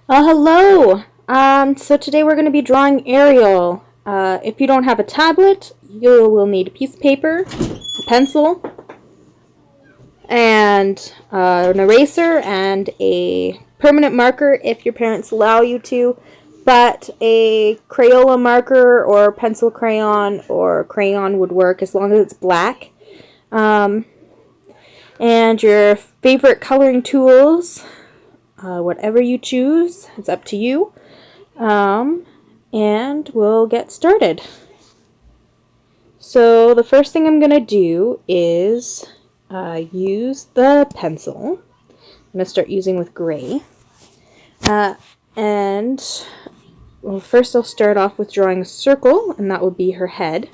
Hello! So today we're going to be drawing Ariel. If you don't have a tablet, you will need a piece of paper, a pencil, and an eraser, and a permanent marker if your parents allow you to, but a Crayola marker or pencil crayon or crayon would work as long as it's black. And your favorite coloring tools, whatever you choose, it's up to you. And we'll get started. So the first thing I'm going to do is use the pencil. I'm going to start using with gray. And well, first I'll start off with drawing a circle, and that would be her head.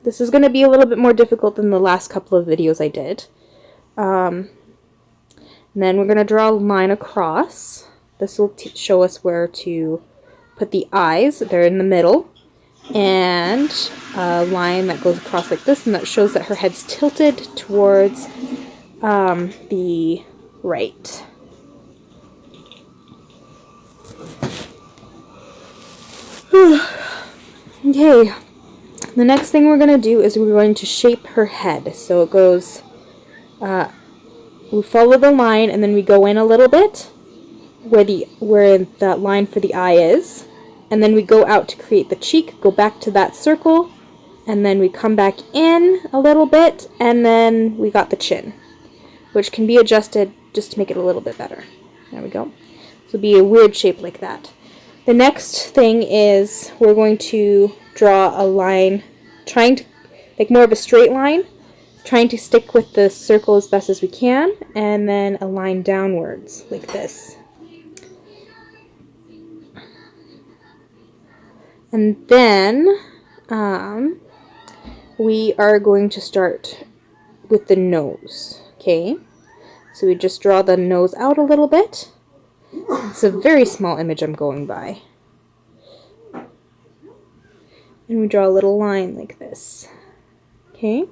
This is going to be a little bit more difficult than the last couple of videos I did. And then we're going to draw a line across. This will show us where to put the eyes. They're in the middle. And a line that goes across like this, and that shows that her head's tilted towards the right. Okay, the next thing we're going to do is we're going to shape her head. So it goes, we follow the line and then we go in a little bit where that line for the eye is, and then we go out to create the cheek, go back to that circle, and then we come back in a little bit, and then we got the chin, which can be adjusted just to make it a little bit better. There we go. So it'll be a weird shape like that. The next thing is we're going to draw a line, trying to, like more of a straight line, trying to stick with the circle as best as we can, and then a line downwards like this. And then we are going to start with the nose, okay? So we just draw the nose out a little bit. It's a very small image I'm going by. And we draw a little line like this, okay?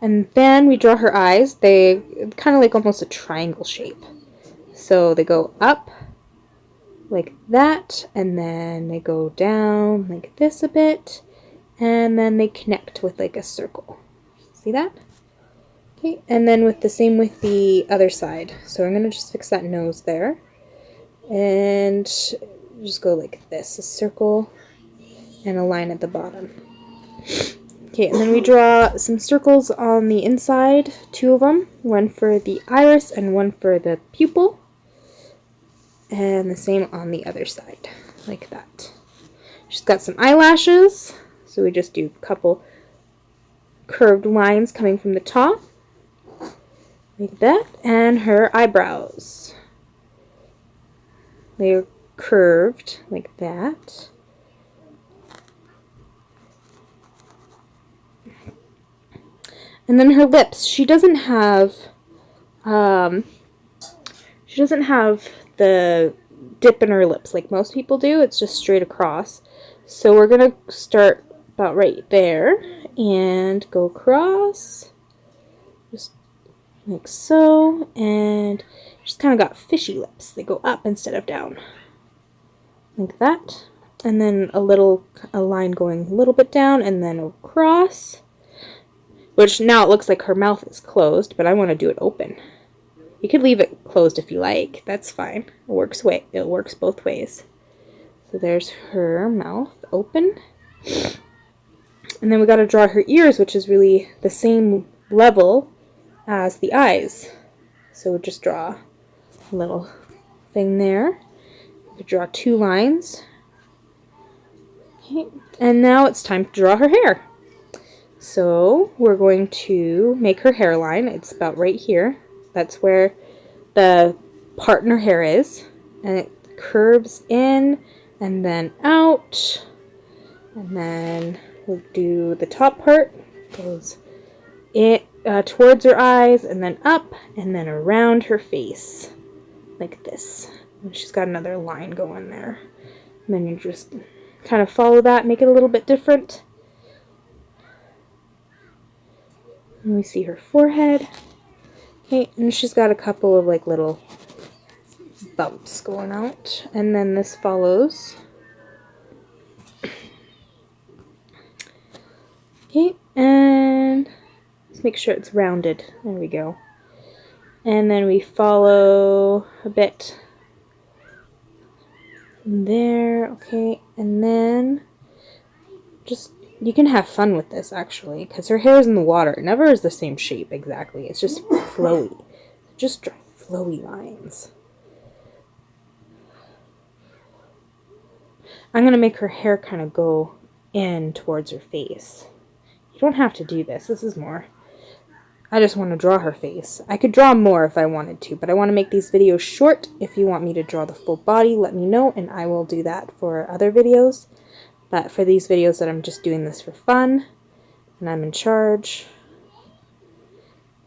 And then we draw her eyes. They kind of like almost a triangle shape. So they go up like that, and then they go down like this a bit, and then they connect with like a circle. See that? Okay, and then with the same with the other side. So I'm going to just fix that nose there, and just go like this, a circle and a line at the bottom. Okay, and then we draw some circles on the inside, 2 of them, one for the iris and one for the pupil. And the same on the other side, like that. She's got some eyelashes, so we just do a couple curved lines coming from the top, like that, and her eyebrows. They're curved, like that. And then her lips, she doesn't have the dip in her lips like most people do. It's just straight across. So we're going to start about right there and go across just like so, and she's kind of got fishy lips. They go up instead of down like that, and then a line going a little bit down and then across, which now it looks like her mouth is closed, but I want to do it open. You could leave it closed if you like. That's fine. It works both ways. So there's her mouth open. And then we got to draw her ears, which is really the same level as the eyes. So we'll just draw a little thing there. We draw 2 lines. Okay. And now it's time to draw her hair. So we're going to make her hairline. It's about right here. That's where the part in her hair is, and it curves in and then out, and then we'll do the top part, goes towards her eyes, and then up, and then around her face, like this. And she's got another line going there. And then you just kind of follow that, make it a little bit different. And we see her forehead. Okay, and she's got a couple of like little bumps going out. And then this follows. Okay, and let's make sure it's rounded. There we go. And then we follow a bit there. Okay, and then just, you can have fun with this actually, because her hair is in the water. It never is the same shape exactly. It's just flowy. Just draw flowy lines. I'm going to make her hair kind of go in towards her face. You don't have to do this. This is more, I just want to draw her face. I could draw more if I wanted to, but I want to make these videos short. If you want me to draw the full body, let me know, and I will do that for other videos. But for these videos that I'm just doing this for fun, and I'm in charge.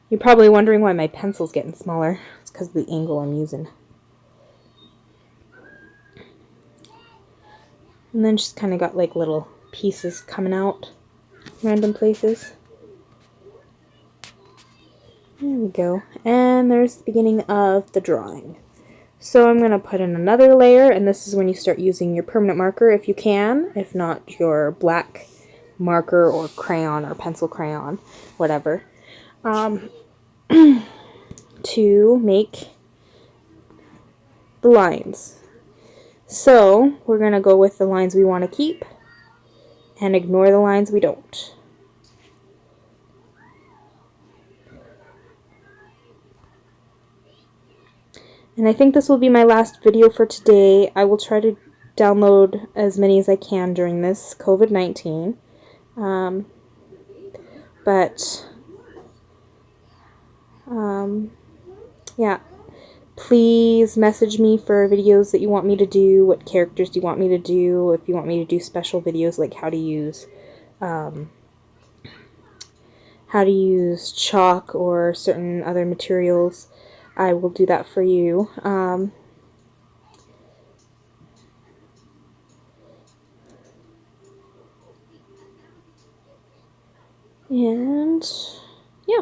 You're probably wondering why my pencil's getting smaller. It's because of the angle I'm using. And then she's kind of got like little pieces coming out, random places. There we go. And there's the beginning of the drawing. So I'm going to put in another layer, and this is when you start using your permanent marker if you can, if not your black marker or crayon or pencil crayon, whatever, to make the lines. So we're going to go with the lines we want to keep and ignore the lines we don't. And I think this will be my last video for today. I will try to download as many as I can during this COVID-19. Yeah. Please message me for videos that you want me to do, what characters you want me to do, if you want me to do special videos like how to use chalk or certain other materials. I will do that for you. And yeah,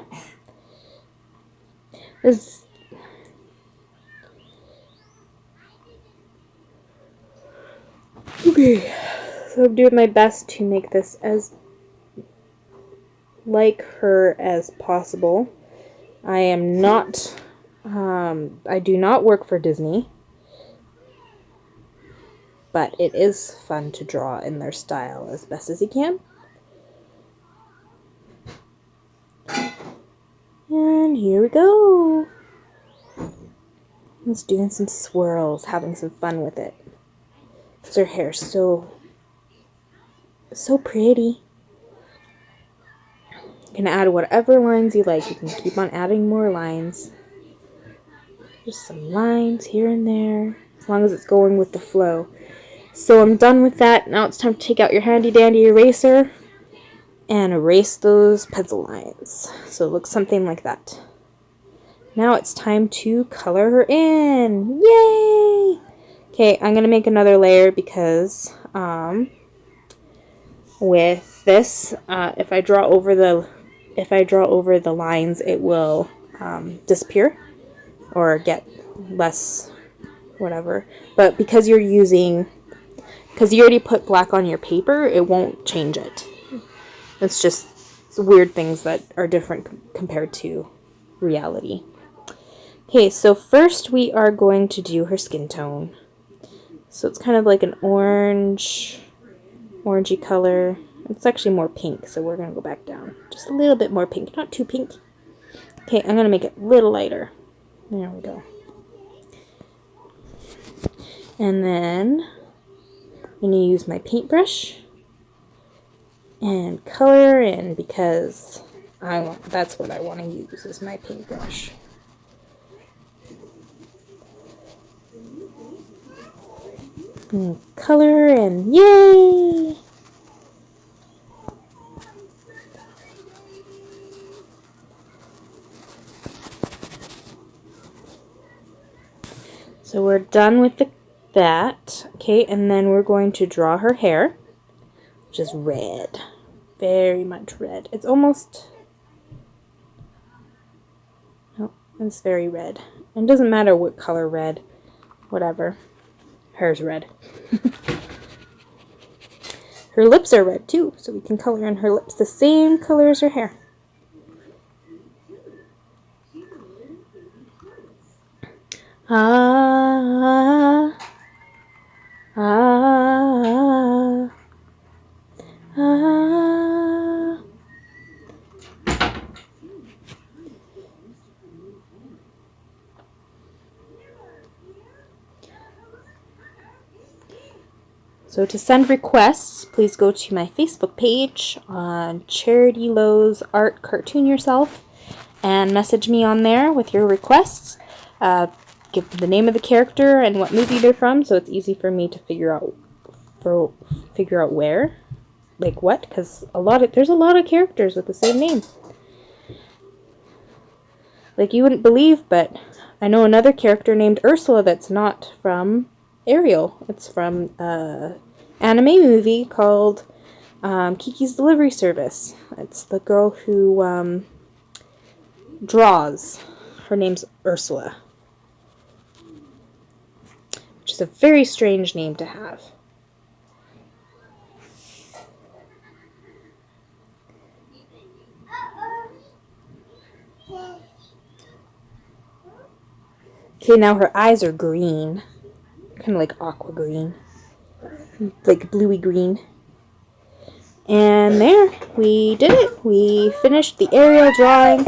okay, so I'm doing my best to make this as like her as possible. I am not, I do not work for Disney, but it is fun to draw in their style as best as you can. And here we go. Just doing some swirls, having some fun with it. Because her hair's so pretty. You can add whatever lines you like. You can keep on adding more lines. Just some lines here and there, as long as it's going with the flow. So I'm done with that. Now it's time to take out your handy dandy eraser and erase those pencil lines. So it looks something like that. Now it's time to color her in. Yay! Okay, I'm going to make another layer because with this, if I draw over the lines, it will disappear or get less whatever. But because you already put black on your paper, it won't change it. It's just weird things that are different compared to reality. Okay, so first we are going to do her skin tone. So it's kind of like an orangey color. It's actually more pink, so we're going to go back down. Just a little bit more pink, not too pink. Okay, I'm going to make it a little lighter. There we go. And then I'm going to use my paintbrush and color in because that's what I want to use is my paintbrush. And color in, yay! So we're done with that. Okay, and then we're going to draw her hair, which is red. Very much red. It's almost It's very red. It doesn't matter what color red. Whatever. Hers red. Her lips are red too, so we can color in her lips the same color as her hair. Ah, ah, ah. So to send requests, please go to my Facebook page on Charity Lowe's Art Cartoon Yourself and message me on there with your requests. Give the name of the character and what movie they're from, so it's easy for me to figure out where, like what, because there's a lot of characters with the same name. Like you wouldn't believe, but I know another character named Ursula that's not from Ariel. It's from an anime movie called Kiki's Delivery Service. It's the girl who draws. Her name's Ursula. Which is a very strange name to have. Okay, now her eyes are green. Kind of like aqua green. Like bluey green. And there, we did it. We finished the Ariel drawing.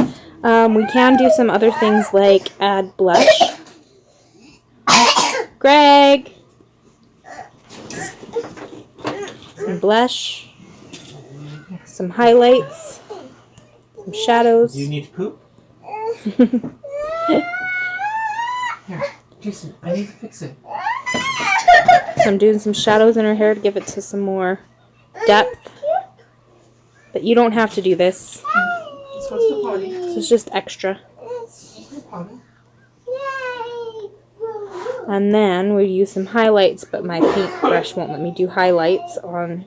We can do some other things like add blush. Greg! Some blush. Some highlights. Some shadows. Do you need to poop? Here, Jason, I need to fix it. So I'm doing some shadows in her hair to give it to some more depth. But you don't have to do this. Let's go to the party. This is just extra. And then we use some highlights, but my paintbrush won't let me do highlights on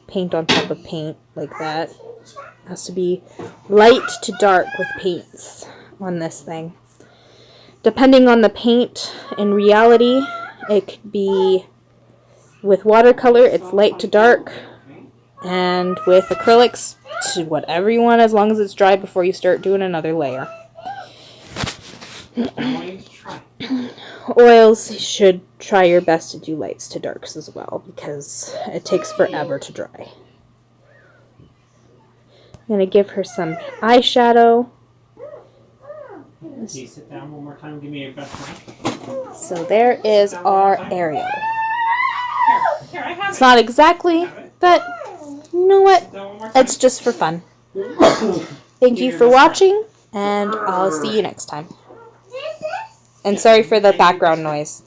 paint on top of paint like that. It has to be light to dark with paints on this thing. Depending on the paint, in reality, it could be with watercolor, it's light to dark, and with acrylics, to whatever you want, as long as it's dry before you start doing another layer. Oils, you should try your best to do lights to darks as well, because it takes forever to dry. I'm going to give her some eyeshadow. Can you sit down one more time and give me your best one? So there is our Ariel. It's not exactly, but you know what? It's just for fun. Thank you for watching, and I'll see you next time. And sorry for the background noise.